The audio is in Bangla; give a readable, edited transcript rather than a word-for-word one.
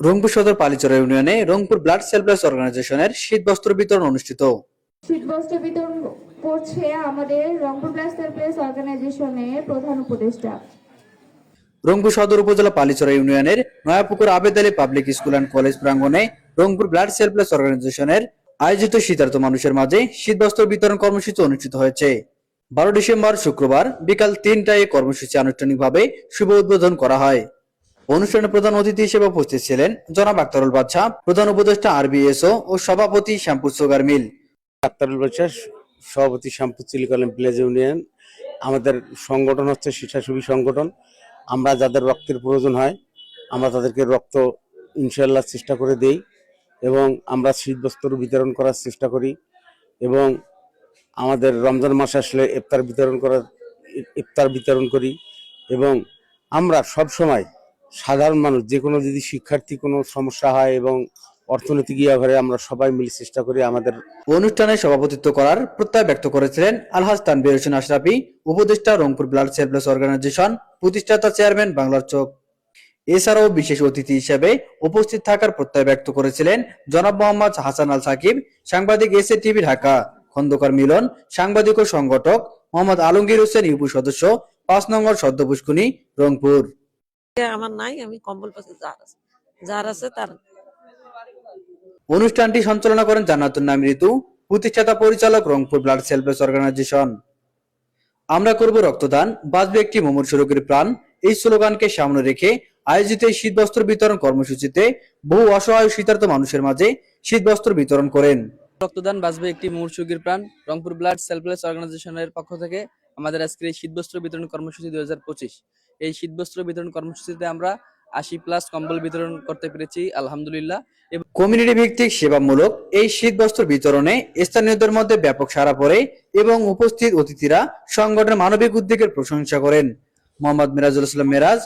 রংপুর সদর পালিচরা ইউনিয়নে রংপুর ব্লাড সেলফলেস অর্গানাইজেশনের শীত বস্ত্র বিতরণ অনুষ্ঠিত। শীত বস্ত্র বিতরণ করছে আমাদের রংপুর ব্লাড সেলফলেস অর্গানাইজেশনের প্রধান উপদেষ্টা। রংপুর সদর উপজেলা পালিচরা ইউনিয়নের Nayapukur Abed Ali public school and college প্রাঙ্গণে রংপুর ব্লাড সেলফলেস অর্গানাইজেশনের আয়োজিত শীতার্ত মানুষের মাঝে শীত বস্ত্র বিতরণ কর্মসূচি অনুষ্ঠিত হয়েছে। 12 ডিসেম্বর শুক্রবার বিকাল 3টায় এই কর্মসূচি আনুষ্ঠানিকভাবে শুভ উদ্বোধন করা হয়। অনুষ্ঠানে প্রধান অতিথি হিসেবে উপস্থিত ছিলেন জনাব আক্তারুল বাদশা, প্রধান উপদেষ্টা আরবিএসও ও সভাপতি শ্যামপুর সুগার মিল। আক্তারুল বাদশা, সভাপতি শ্যামপুর চিলিকলেম প্লেজ ইউনিয়ন। আমাদের সংগঠন হচ্ছে স্বেচ্ছাসেবী সংগঠন। আমরা যাদের রক্তের প্রয়োজন হয় আমরা তাদেরকে রক্ত ইনশাআল্লাহ চেষ্টা করে দেই এবং আমরা শীত বস্ত্র বিতরণ করার চেষ্টা করি এবং আমাদের রমজান মাস আসলে ইফতার বিতরণ করি এবং আমরা সব সময় সাধারণ মানুষ যে কোনো যদি শিক্ষার্থী কোনো সমস্যা হয় এবং অর্থনৈতিক ঘরে আমরা সবাই মিলে চেষ্টা করি আমাদের। অনুষ্ঠানে সভাপতিত্ব করার প্রত্যয় ব্যক্ত করেছিলেন আলহাজ তানভীর হোসেন আশরাফি, উপদেষ্টা রংপুর ব্লাড সেলফলেস অর্গানাইজেশন, প্রতিষ্ঠাতা চেয়ারম্যান বাংলার চোখ। এছাড়াও বিশেষ অতিথি হিসেবে উপস্থিত থাকার প্রত্যয় ব্যক্ত করেছিলেন জনাব মোহাম্মদ হাসান আল সাকিব, সাংবাদিক এসএ টিভি ঢাকা, খন্দকার মিলন, সাংবাদিক ও সংগঠক মোহাম্মদ আলমগীর হোসেন, ইউপি সদস্য 5 নং সদ্য পুষ্কুনি, রংপুর। আমার নাই, আমি কম্বল পাশে যার আছে তার। অনুষ্ঠানটি সঞ্চালনা করেন জান্নাতুন নাম ঋতু, প্রতিষ্ঠাতা পরিচালক রংপুর ব্লাড সেলফলেস অর্গানাইজেশন। আমরা করব রক্তদান, বাঁচবে একটি মুমূর্ষু রোগীর প্রাণ, এই স্লোগানকে সামনে রেখে আয়োজিত এই শীত বস্ত্র বিতরণ কর্মসূচিতে বহু অসহায় শীতার্ত মানুষের মাঝে শীত বস্ত্র বিতরণ করেন। রক্তদান, বাঁচবে একটি মুমূর্ষু রোগীর প্রাণ, রংপুর ব্লাড সেলফলেস অর্গানাইজেশনের পক্ষ থেকে আমাদের আজকের এই শীতবস্ত্র বিতরণ কর্মসূচি 2025। এই শীতবস্ত্র বিতরণ কর্মসূচিতে আমরা 80+ কম্বল বিতরণ করতে পেরেছি আলহামদুলিল্লাহ। কমিউনিটি ভিত্তিক সেবামূলক এই শীত বস্ত্র বিতরণে স্থানীয়দের মধ্যে ব্যাপক সাড়া পড়ে এবং উপস্থিত অতিথিরা সংগঠনের মানবিক উদ্যোগের প্রশংসা করেন। মোহাম্মদ মিরাজুল ইসলাম মেরাজ,